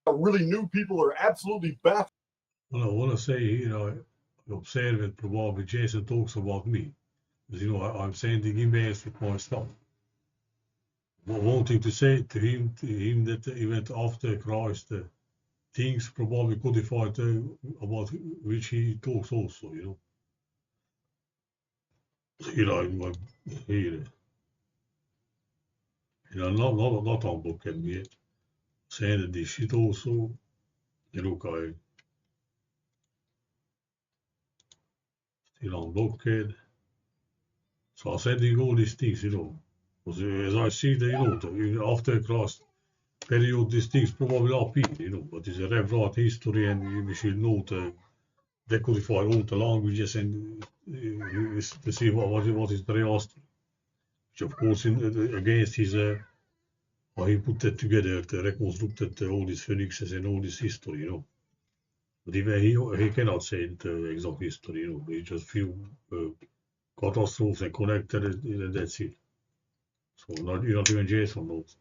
really new people are absolutely baffled. Well, I want to say here, I observe that probably Jason talks about me. Because, I'm sending emails with my stuff. Wanting to say to him that he went after Christ, things probably codified about which he talks also, like, here, not unblocked me, saying that this shit also, look, I still unblocked. So I'm sending all these things, Because as I see that, after Christ period, these things probably are peak, but it's a reverent history and we should know to decodify all the languages and to see what is the real story. Which of course against his how he put that together to reconstruct all these phoenixes and all this history, But even he cannot say the exact history, He just few catastrophes and connected and that's it. So not even Jason knows.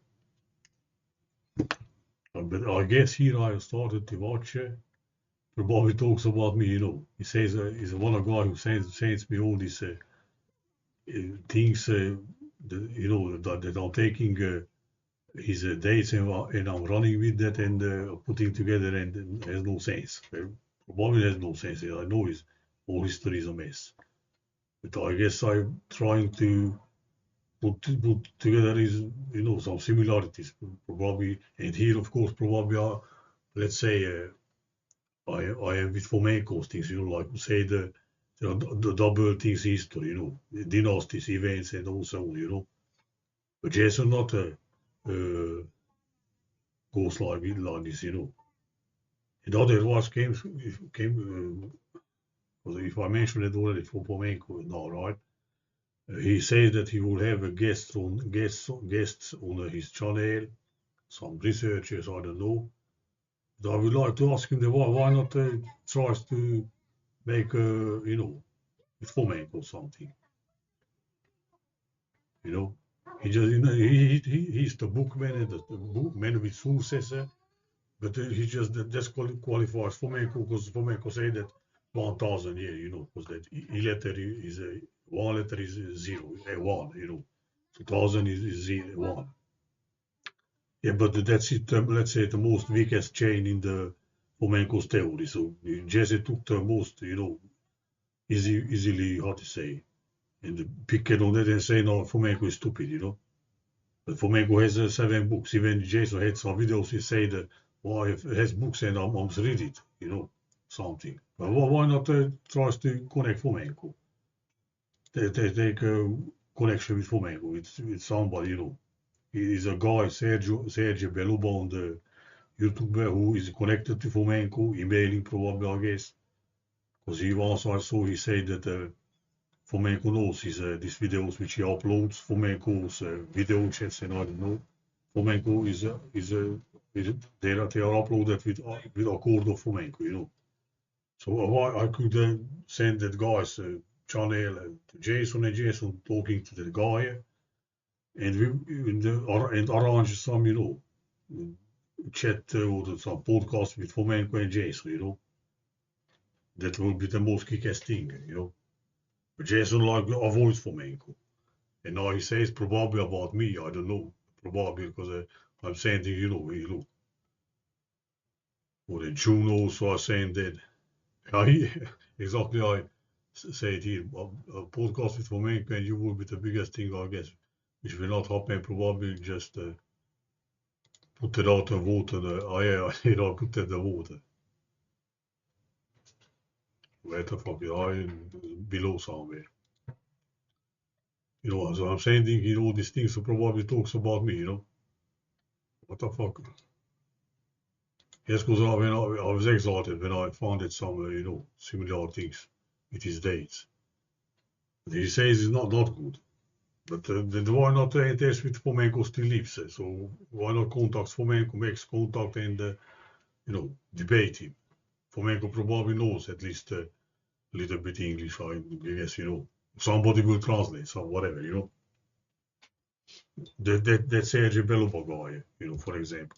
But I guess here I started to watch. Probably talks about me, He says he's one of guy who sends me all these things, that I'm taking his dates and I'm running with that and putting together and it has no sense. Probably has no sense. I know his whole history is a mess. But I guess I'm trying to put together his, some similarities probably. And here, of course, probably are, let's say, I am with Fomenko's things, like say the double things history, the dynasties, events, and also, But Jason not uh, goes like this, And other was came if I mentioned it already for Fomenko now, right? He said that he will have a guests on his channel, some researchers, I don't know. But I would like to ask him why not tries to make with Fomenko or something, you know. He just he's the bookman and the bookman with sources, but he just disqualifies Fomenko because Fomenko say that 1,000 year, because that E letter is a one letter is zero, a one, So 1,000 is zero, one. Yeah, but that's it. Let's say the most weakest chain in the Fomenko's theory. So Jesse took the most, easily how to say, and pick it on that and say no, Fomenko is stupid, But Fomenko has 7 books. Even Jason had some videos. He say that why he has books and I must read it, something. But why not tries to connect Fomenko? They take a connection with Fomenko with somebody, He is a guy, Sergio Beluba on the YouTuber who is connected to Fomenko, emailing probably, I guess. Because he once I saw he said that Fomenko knows these videos which he uploads, Fomenko's video chats and I don't know. Fomenko they are uploaded with accord of Fomenko, So I could send that guy's channel to Jason and Jason talking to the guy and and arrange some, chat or some podcast with Fomenko and Jason, That will be the most kick-ass thing, But Jason like avoids Fomenko. And now he says probably about me, I don't know. Probably because I'm saying, look. Or the June also are saying that, exactly I say it here, a podcast with Fomenko and you will be the biggest thing, I guess, which will not happen, probably just put it out and vote, I put it the water. Where the fuck is I below somewhere? So I'm saying all these things, so probably talks about me, What the fuck? Yes, because I was excited when I found it somewhere, similar things with his dates. But he says it's not good. But then why not test with Fomenko still lives? So why not contact Fomenko, makes contact and, debate him? Fomenko probably knows at least a little bit English, I guess, Somebody will translate, so whatever, That Sergio Beluba guy, for example.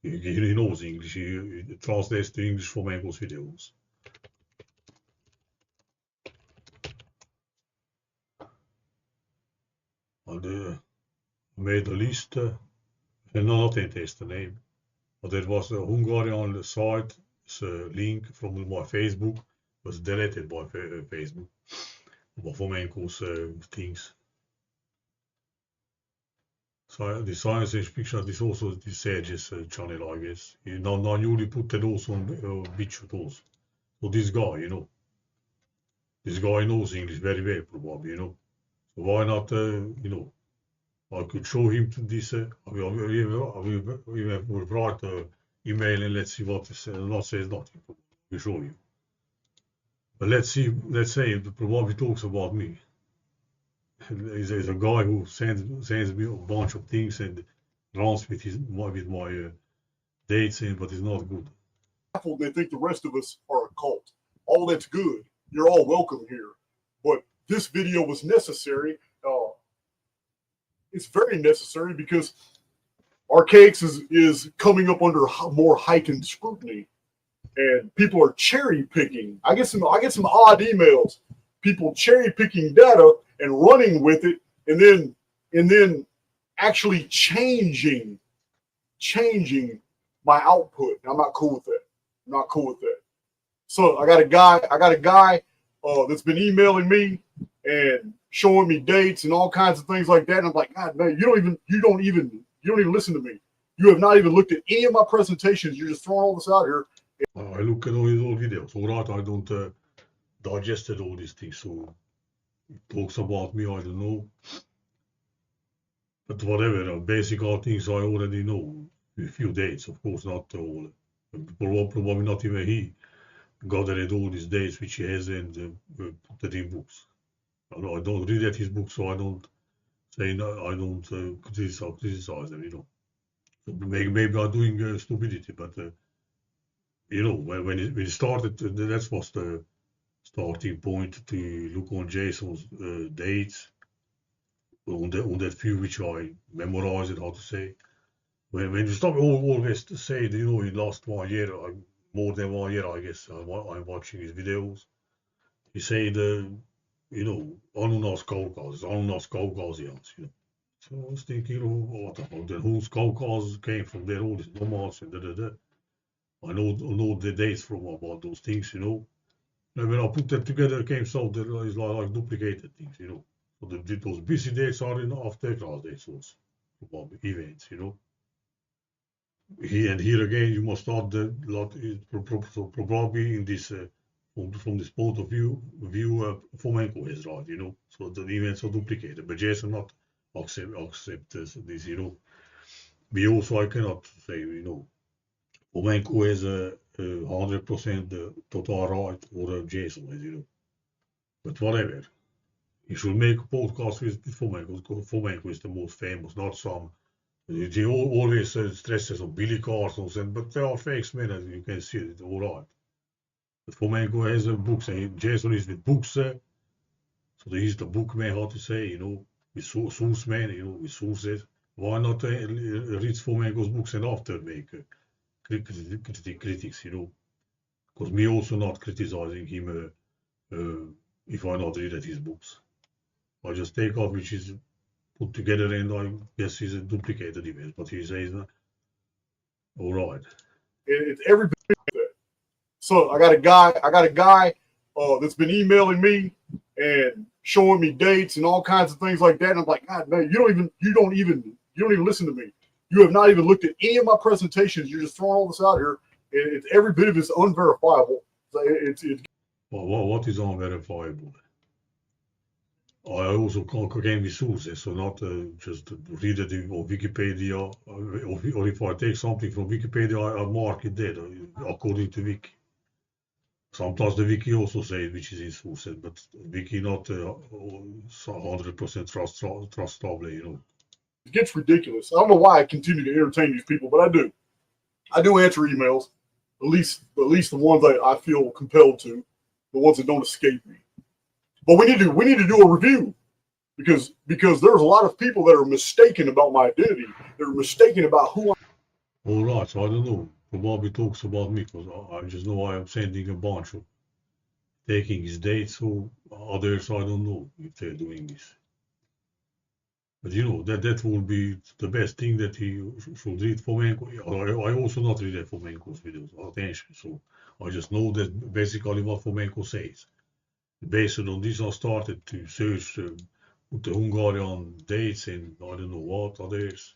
He knows English. He translates to English Fomenko's videos. And made a list, and not in the name, but it was a Hungarian site. It's a link from my Facebook. Was deleted by Facebook. But Fomenko's things. So the science and fiction is also the Sage's channel, I guess. Now newly put it also on BitChute also. So this guy, this guy knows English very well, probably, So why not, I could show him to this. I will write an email and let's see what this not says nothing. We'll show you. But let's say the probably talks about me. There's a guy who sends me a bunch of things and runs with my dates in, but it's not good. They think the rest of us are a cult. All that's good. You're all welcome here. But this video was necessary. It's very necessary because Archaics is coming up under more heightened scrutiny, and people are cherry picking. I get some odd emails. People cherry picking data and running with it, and then actually changing my output. I'm not cool with that. I'm not cool with that. So I got a guy that's been emailing me and showing me dates and all kinds of things like that. And I'm like, God, man, you don't even listen to me. You have not even looked at any of my presentations. You're just throwing all this out here. I look at all his old videos. All right, I don't digested all these things. So it talks about me, I don't know. But whatever, basic things I already know. A few dates, of course, not all. Probably not even he gathered all these dates which he has and put it in books. I don't read at his books, so I don't say no, I don't criticize them, So maybe I'm doing stupidity, but when it started, that was the starting point to look on Jason's dates on that few which I memorized, how to say. When you stop always to say, in last 1 year, more than 1 year, I guess, I'm watching his videos. He said, Ananas Caucasians, So I was thinking, what the fuck, the whole Caucasus came from there, all these nomads and da. I know the dates from about those things, And when I put that together, it came out there is like duplicated things, So those busy dates are in after class dates also, probably events, Here again, you must start the lot probably in this from this point of view, Fomenko is right, So the events are duplicated, but Jason not accept this, We also I cannot say, Fomenko is 100% total right or Jason is, But whatever, you should make a podcast with Fomenko. Fomenko is the most famous, not some. They always stresses on Billy Carsons, but they are fakes, man, as you can see it, all right. But Fomenko has books, and Jason is with books, so he's the bookman, how to say, with source man, with sources. Why not read Fomenko's books and after make critics, Because me also not criticizing him if I not read at his books. I just take off which is put together, and I guess he's a duplicated image, but he says, all right. It's every bit of that. So I got a guy that's been emailing me and showing me dates and all kinds of things like that. And I'm like, God, man, you don't even listen to me. You have not even looked at any of my presentations. You're just throwing all this out here. It's every bit of it's unverifiable. So Well, what is unverifiable? I also can be sources, so not just read it on Wikipedia, or if I take something from Wikipedia, I mark it there according to Wiki. Sometimes the Wiki also says which is in sources, but Wiki not 100% trustable, It gets ridiculous. I don't know why I continue to entertain these people, but I do. I do answer emails, at least the ones that I feel compelled to, the ones that don't escape me. But we need to do a review because there's a lot of people that are mistaken about my identity. They're mistaken about who I All right, so I don't know. Probably talks about me because I just know I am sending a bunch of taking his dates. So others, I don't know if they're doing this. But you know that will be the best thing that he should read Fomenko. I also not read Fomenko's videos. Attention. So I just know that basically what Fomenko says. Based on this, I started to search the Hungarian dates and I don't know what others.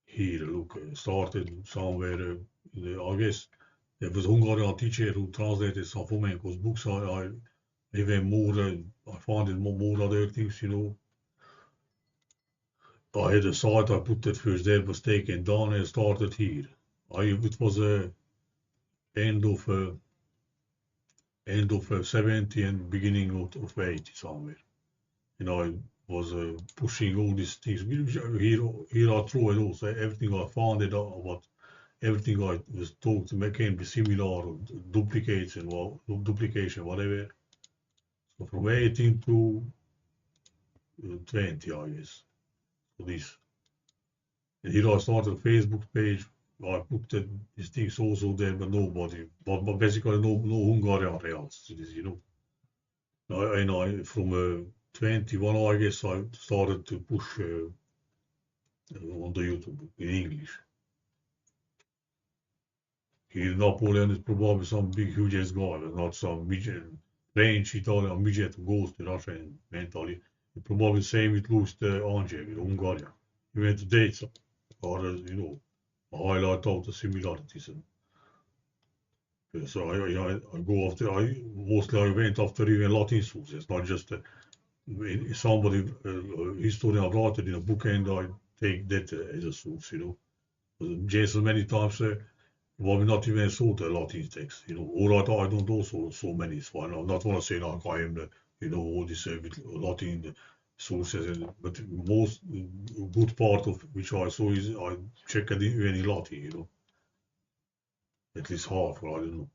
Here, look, started somewhere. I guess there was a Hungarian teacher who translated some Fomenko's books. I even more. I found it more other things. You know, I had a site. I put that first there was taken down and started here. It was end of end of 70 and beginning of 80 somewhere. And I was pushing all these things. Here I throw it also everything I found it about everything I was told to make can be similar or duplicates and duplication whatever. So from 18 to 20 I guess. So this. And here I started a Facebook page. I put these things also there, but nobody, but basically no Hungarian reals to this, you know. And I from 21, I guess I started to push on the YouTube in English. Here Napoleon is probably some big huge ass guy, but not some midget, French, Italian midget who goes to Russia and mentally. Probably same with Louis Angel with Hungarian. He went to date or you know, highlight out the similarities. And, so I go after, mostly I went after even Latin sources. It's not just somebody, historian wrote it in a book and I take that as a source, you know. Jason many times well, not even saw the Latin text, you know. All right, I don't also so many, so I not want to say like I am the, you know, all this with Latin sources, but most good part of which I saw is I check it even in Latin, you know. At least half, or I don't know.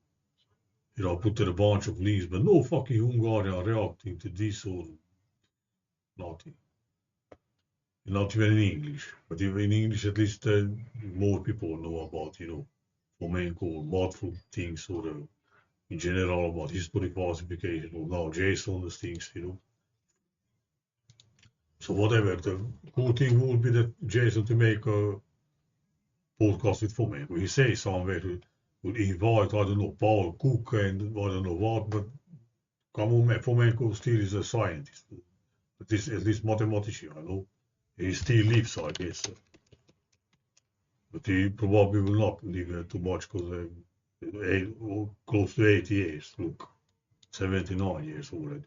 You know, I put there a bunch of links, but no fucking Hungarian reacting to this or nothing. Not even in English, but even in English, at least more people know about, you know, Fomenko, about food things, or in general about history falsification, or now Jason, things, you know. So whatever, the cool thing would be that Jason to make a podcast with Fomenko. He says somewhere he would invite, I don't know, Paul Cook and I don't know what, but come on, man, Fomenko still is a scientist. At least mathematician, I know. He still lives, I guess. But he probably will not live too much because close to 80 years. Look, 79 years already.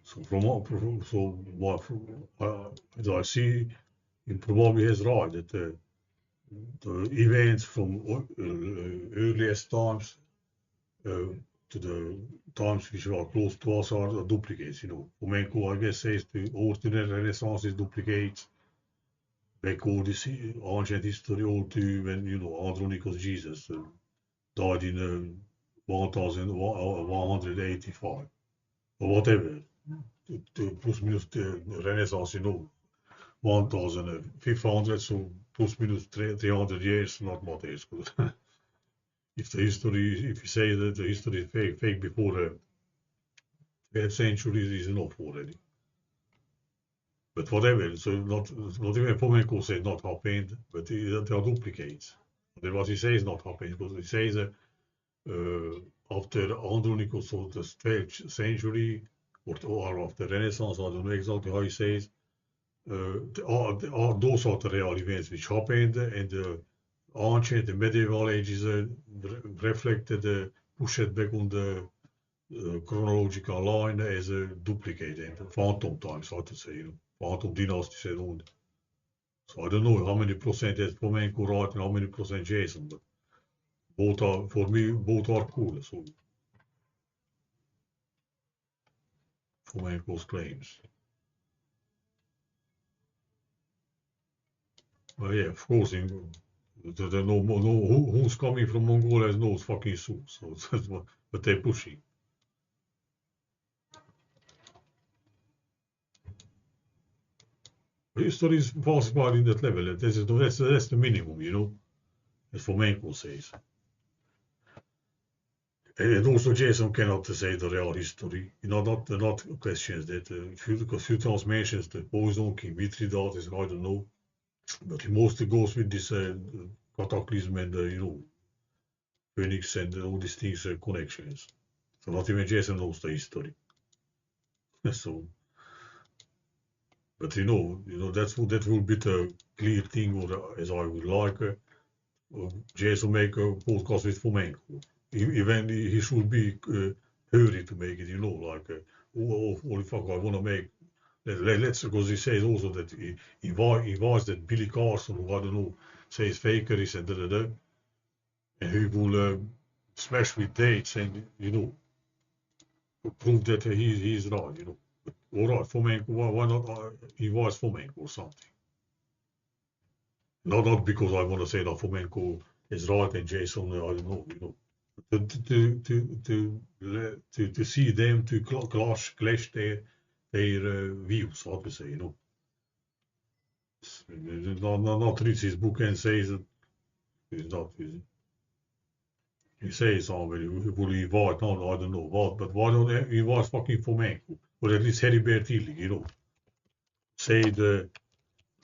So as I see, he probably has right that the events from earliest times to the times which are close to us are duplicates. You know, Fomenko, I guess, says the alternate Renaissance is duplicates. Back all this ancient history, all to when you know Andronicus Jesus died in 1185 or whatever. Plus minus the Renaissance, you know, 1500, so plus minus 300 years, not much age. If the history, if you say that the history is fake before the 12th century is enough already. But whatever, so not even Fomenko said not happened, but they are duplicates. Then what he says not happened because he says that after Andronicus of the 12th century or after Renaissance, I don't know exactly how he says, those are the real events which happened, and the ancient and medieval ages reflected, pushed back on the chronological line as a duplicate and phantom times, how to say, you know, phantom dynasties and all. So I don't know how many percent is Fomenko right and how many percent Jason, but both are, for me, both are cool. So Fomenko's claims. But yeah, of course, who's coming from Mongolia knows fucking source. So that's what they're pushing. History is falsified in that level. That's the minimum, you know, as Fomenko says. And also Jason cannot say the real history. You know, not questions that because few times mentions the poison king Mithridates, I don't know. But he mostly goes with this cataclysm and you know, Phoenix and all these things connections. So not even Jason knows the history. So, but you know that will be the clear thing, or as I would like. Jason make a podcast with Fomenko. Even he should be hurry to make it, you know, like, holy fuck, I want to make. Let's, because he says also that he was that Billy Carson, who I don't know, says faker is and da da da, and he will smash with dates and, you know, prove that he's right, you know. But, all right, Fomenko, why not? He was Fomenko or something. Not because I want to say that Fomenko is right and Jason, I don't know, you know. To see them to clash their views, how to say, you know. Not read his book and says that it's not. He says somebody who will invite, no, I don't know what, but why don't he invite fucking Fomenko? Or at least Harry Bertilli, you know. Say the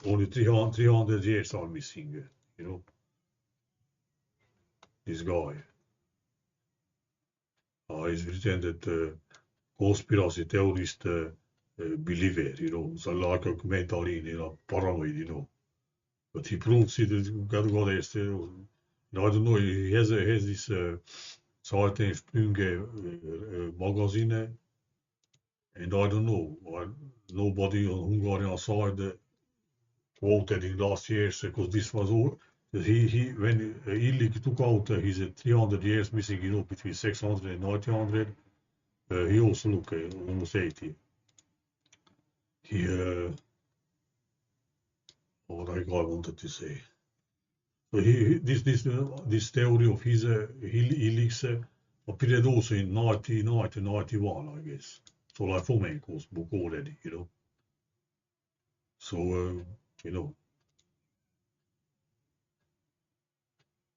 only 300 years are missing, you know. This guy. He's written that conspiracy theorist believer, you know, so like a mental, you know, paranoid, you know. But he proves it, God there still. I don't know, he has this Seite Sprünge magazine, and I don't know, nobody on Hungarian side quoted in last years, because this was all. He when Illich took out his 300 years missing, you know, between 600 and 1900, he also looked almost 80. He, what I wanted to say. So this theory of his Illich's appeared also in 1991, I guess. So like Fomenko's book already, you know. So you know,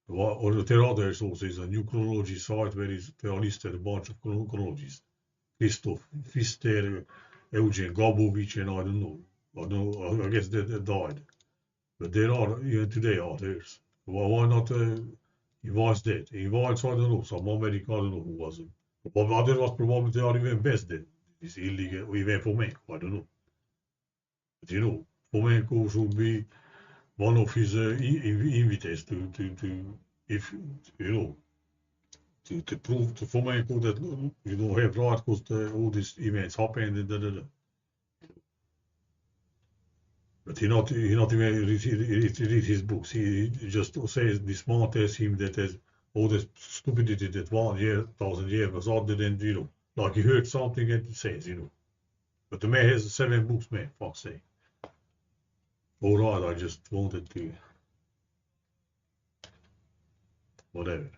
or there are others also. Is a new chronology site where there are listed a bunch of chronologies. Christoph Pfister, Eugen Gabovic, and I don't know. I guess they died. But there are, even today, others. Why not? He was dead. He was, I don't know, some American, I don't know who was it. But other was probably they are even best dead. It's illegal, even Fomenko, I don't know. But you know, Fomenko should be one of his invites to if, you know, to prove to Fomenko that you don't have right because all these events happened and da da da. But he not even read his books. He just says the smart as him that has all the stupidity that 1,000 years was other than, you know, like he heard something and it says, you know. But the man has 7 books, man, fuck's sake. All right, I just wanted to, whatever.